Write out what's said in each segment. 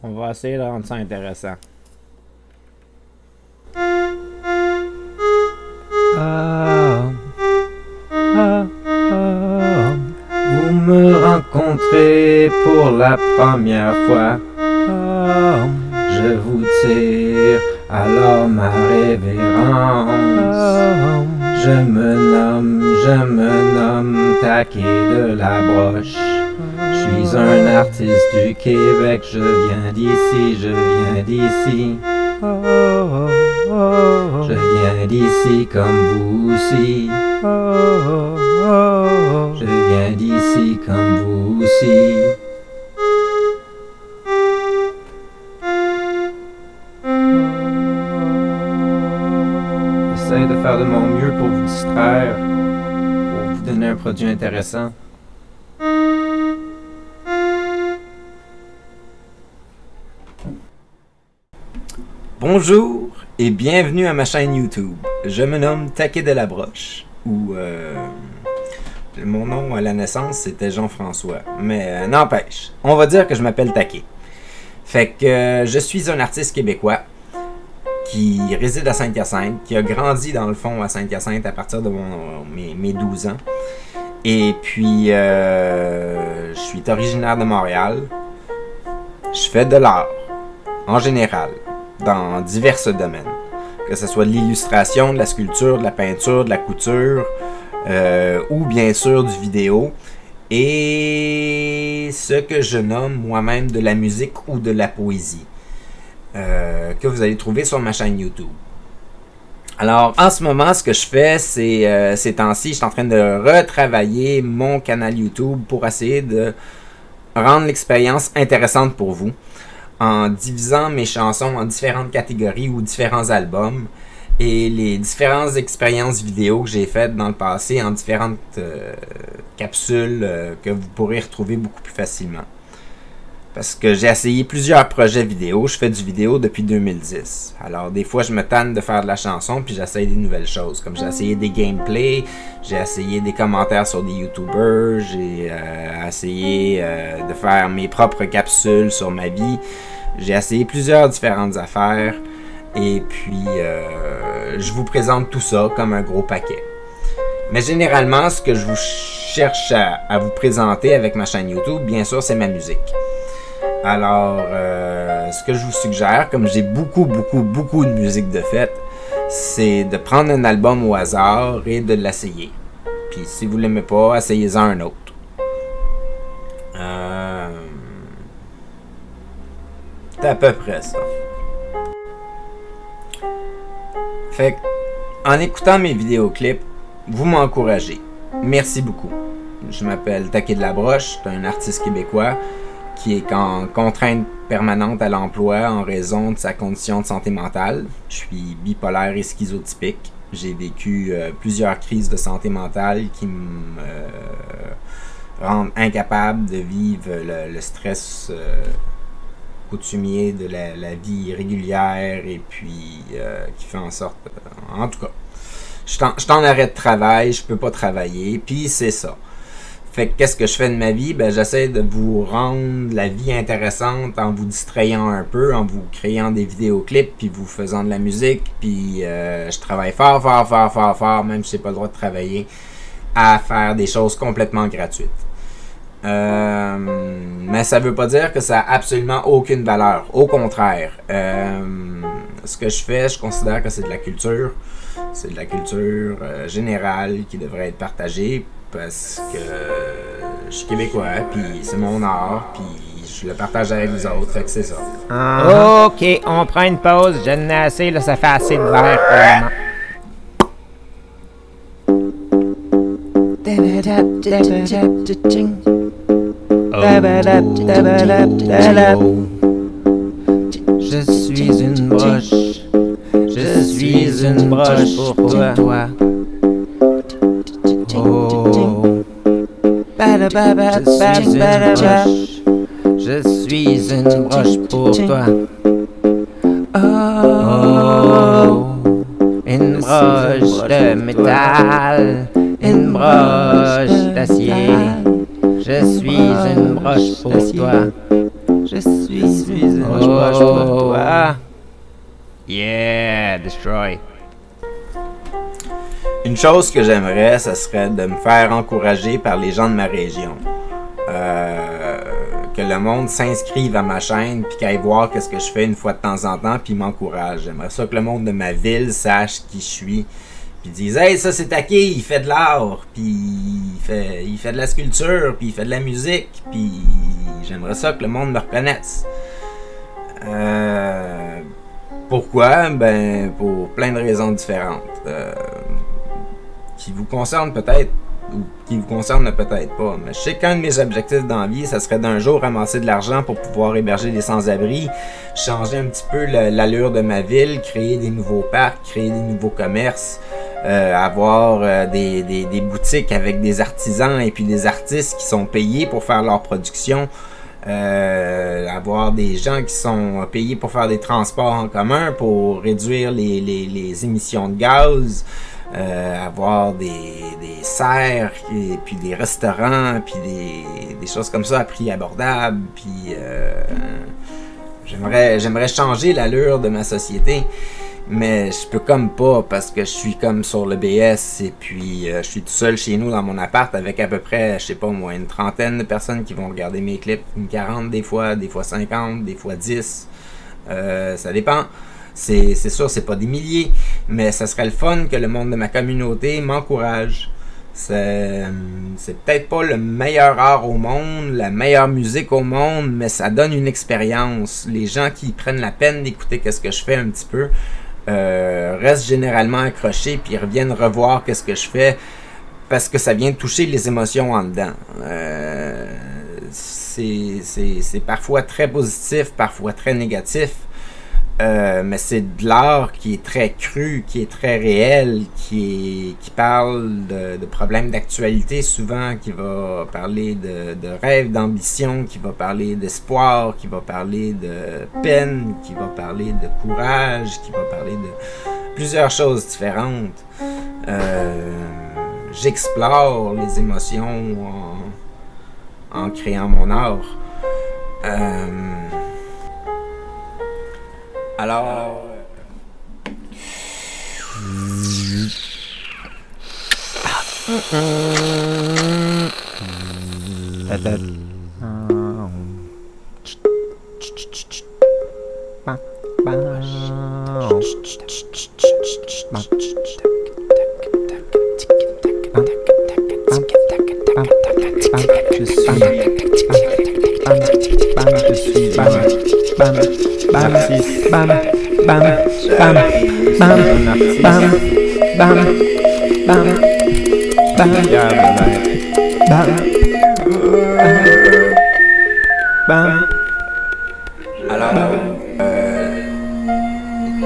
On va essayer de rendre ça intéressant. Vous me rencontrez pour la première fois. Je vous tire alors ma révérence. Je me nomme Taquet de la Broche. Je suis un artiste du Québec, je viens d'ici, je viens d'ici. Je viens d'ici comme vous aussi. Je viens d'ici comme vous aussi. J'essaie de faire de mon mieux pour vous distraire, pour vous donner un produit intéressant. Bonjour et bienvenue à ma chaîne YouTube. Je me nomme Taquet de la Broche, ou mon nom à la naissance c'était Jean-François, mais n'empêche, on va dire que je m'appelle Taquet. Fait que je suis un artiste québécois qui réside à Saint-Hyacinthe, qui a grandi dans le fond à Saint-Hyacinthe à partir de mes 12 ans. Et puis, je suis originaire de Montréal. Je fais de l'art, en général, dans divers domaines. Que ce soit de l'illustration, de la sculpture, de la peinture, de la couture, ou bien sûr du vidéo. Et ce que je nomme moi-même de la musique ou de la poésie. Que vous allez trouver sur ma chaîne YouTube. Alors, en ce moment, ce que je fais, c'est ces temps-ci, je suis en train de retravailler mon canal YouTube pour essayer de rendre l'expérience intéressante pour vous, en divisant mes chansons en différentes catégories ou différents albums, et les différentes expériences vidéo que j'ai faites dans le passé en différentes capsules que vous pourrez retrouver beaucoup plus facilement. Parce que j'ai essayé plusieurs projets vidéo. Je fais du vidéo depuis 2010. Alors, des fois, je me tanne de faire de la chanson, puis j'essaye des nouvelles choses. Comme j'ai essayé des gameplays, j'ai essayé des commentaires sur des YouTubers, j'ai essayé de faire mes propres capsules sur ma vie. J'ai essayé plusieurs différentes affaires. Et puis, je vous présente tout ça comme un gros paquet. Mais généralement, ce que je vous cherche à vous présenter avec ma chaîne YouTube, bien sûr, c'est ma musique. Alors, ce que je vous suggère, comme j'ai beaucoup de musique de fait, c'est de prendre un album au hasard et de l'essayer. Puis si vous l'aimez pas, essayez-en un autre. C'est à peu près ça. Fait que, en écoutant mes vidéoclips, vous m'encouragez. Merci beaucoup. Je m'appelle Taquet de la Broche, je suis un artiste québécois qui est en contrainte permanente à l'emploi en raison de sa condition de santé mentale. Je suis bipolaire et schizotypique. J'ai vécu plusieurs crises de santé mentale qui me rendent incapable de vivre le stress coutumier de la vie régulière et puis qui fait en sorte... en tout cas, je suis en arrêt de travail, je peux pas travailler, puis c'est ça. Fait que qu'est-ce que je fais de ma vie? Ben, j'essaie de vous rendre la vie intéressante en vous distrayant un peu, en vous créant des vidéoclips, puis vous faisant de la musique, puis je travaille fort, même si j'ai pas le droit de travailler, à faire des choses complètement gratuites. Mais ça veut pas dire que ça a absolument aucune valeur. Au contraire, ce que je fais, je considère que c'est de la culture. C'est de la culture générale qui devrait être partagée. Parce que je suis québécois, puis c'est mon art, puis je le partage avec vous autres, fait que c'est ça. Ok, on prend une pause, j'en ai assez, là, ça fait assez de verre Je suis une broche, je suis une broche pour toi. Je suis une broche pour toi. Oh, une broche de métal, une broche d'acier. Je suis une broche pour toi. Je suis un proche de toi. Yeah, destroy. Une chose que j'aimerais, ce serait de me faire encourager par les gens de ma région. Que le monde s'inscrive à ma chaîne, puis qu'il aille voir qu'est-ce que je fais une fois de temps en temps, puis m'encourage. J'aimerais ça que le monde de ma ville sache qui je suis, puis dise « Hey, ça c'est Taki, il fait de l'art, puis il fait de la sculpture, puis il fait de la musique, puis j'aimerais ça que le monde me reconnaisse. » Pourquoi? Ben, pour plein de raisons différentes. Qui vous concernent peut-être, ou qui vous concernent peut-être pas. Mais je sais qu'un de mes objectifs dans la vie, ça serait d'un jour ramasser de l'argent pour pouvoir héberger des sans-abri, changer un petit peu l'allure de ma ville, créer des nouveaux parcs, créer des nouveaux commerces, avoir des boutiques avec des artisans et puis des artistes qui sont payés pour faire leur production. Avoir des gens qui sont payés pour faire des transports en commun, pour réduire les émissions de gaz, avoir des serres, et puis des restaurants, puis des choses comme ça à prix abordable, puis j'aimerais changer l'allure de ma société. Mais je peux comme pas parce que je suis comme sur le BS et puis je suis tout seul chez nous dans mon appart avec à peu près, je sais pas moi, une trentaine de personnes qui vont regarder mes clips, une 40 des fois 50, des fois 10. Ça dépend. C'est sûr, c'est pas des milliers, mais ça serait le fun que le monde de ma communauté m'encourage. C'est peut-être pas le meilleur art au monde, la meilleure musique au monde, mais ça donne une expérience. Les gens qui prennent la peine d'écouter qu'est-ce que je fais un petit peu, restent généralement accrochés puis reviennent revoir qu'est-ce que je fais parce que ça vient toucher les émotions en dedans. C'est parfois très positif, parfois très négatif, mais c'est de l'art qui est très cru, qui est très réel, qui parle de problèmes d'actualité souvent, qui va parler de rêves, d'ambition, qui va parler d'espoir, qui va parler de peine, qui va parler de courage, qui va parler de plusieurs choses différentes. J'explore les émotions en créant mon art. Alors...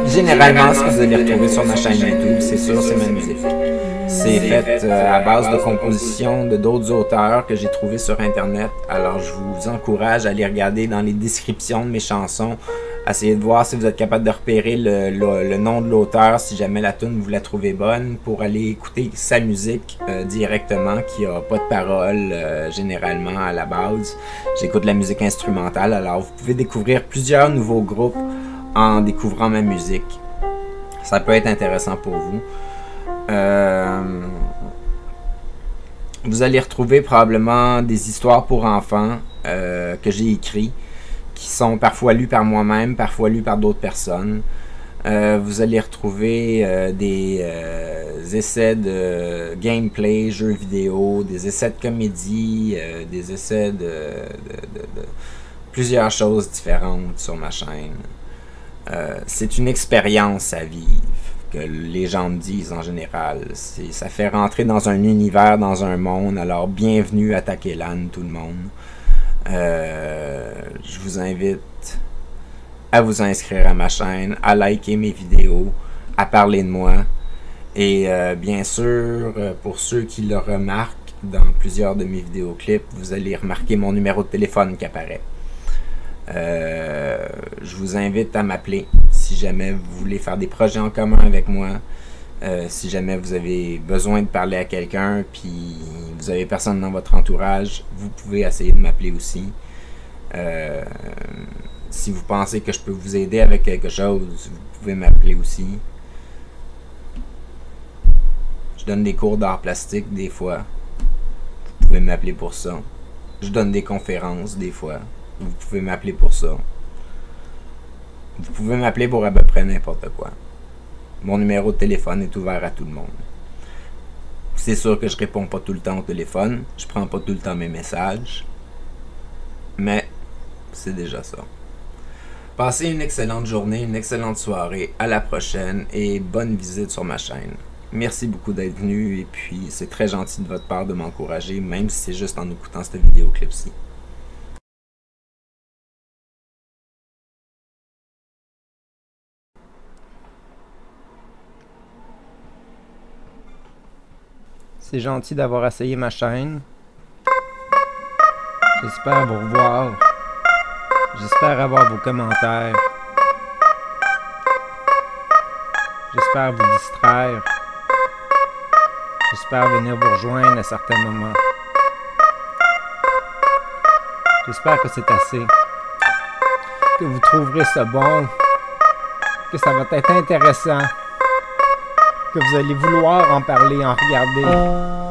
Généralement, ce que vous allez retrouver sur ma chaîne YouTube, c'est sûr, c'est ma musique. C'est fait à base de compositions de d'autres auteurs que j'ai trouvés sur Internet. Alors, je vous encourage à aller regarder dans les descriptions de mes chansons. Essayez de voir si vous êtes capable de repérer le nom de l'auteur, si jamais la tune vous la trouvez bonne, pour aller écouter sa musique directement, qui n'a pas de paroles généralement à la base. J'écoute de la musique instrumentale, alors vous pouvez découvrir plusieurs nouveaux groupes en découvrant ma musique. Ça peut être intéressant pour vous. Vous allez retrouver probablement des histoires pour enfants que j'ai écrites, qui sont parfois lues par moi-même, parfois lues par d'autres personnes. Vous allez retrouver des essais de gameplay, jeux vidéo, des essais de comédie, des essais de plusieurs choses différentes sur ma chaîne. C'est une expérience à vivre, que les gens me disent en général. Ça fait rentrer dans un univers, dans un monde. Alors bienvenue à Takelan, tout le monde. Je vous invite à vous inscrire à ma chaîne, à liker mes vidéos, à parler de moi. Et bien sûr, pour ceux qui le remarquent, dans plusieurs de mes vidéoclips, vous allez remarquer mon numéro de téléphone qui apparaît. Je vous invite à m'appeler si jamais vous voulez faire des projets en commun avec moi. Si jamais vous avez besoin de parler à quelqu'un puis vous avez personne dans votre entourage, vous pouvez essayer de m'appeler aussi. Si vous pensez que je peux vous aider avec quelque chose, vous pouvez m'appeler aussi. Je donne des cours d'art plastique des fois. Vous pouvez m'appeler pour ça. Je donne des conférences des fois. Vous pouvez m'appeler pour ça. Vous pouvez m'appeler pour à peu près n'importe quoi. Mon numéro de téléphone est ouvert à tout le monde. C'est sûr que je réponds pas tout le temps au téléphone. Je prends pas tout le temps mes messages. Mais c'est déjà ça. Passez une excellente journée, une excellente soirée. À la prochaine et bonne visite sur ma chaîne. Merci beaucoup d'être venu et puis c'est très gentil de votre part de m'encourager, même si c'est juste en écoutant cette vidéoclip-ci. C'est gentil d'avoir essayé ma chaîne. J'espère vous revoir. J'espère avoir vos commentaires. J'espère vous distraire. J'espère venir vous rejoindre à certains moments. J'espère que c'est assez. Que vous trouverez ça bon. Que ça va être intéressant. Que vous allez vouloir en parler, en regarder.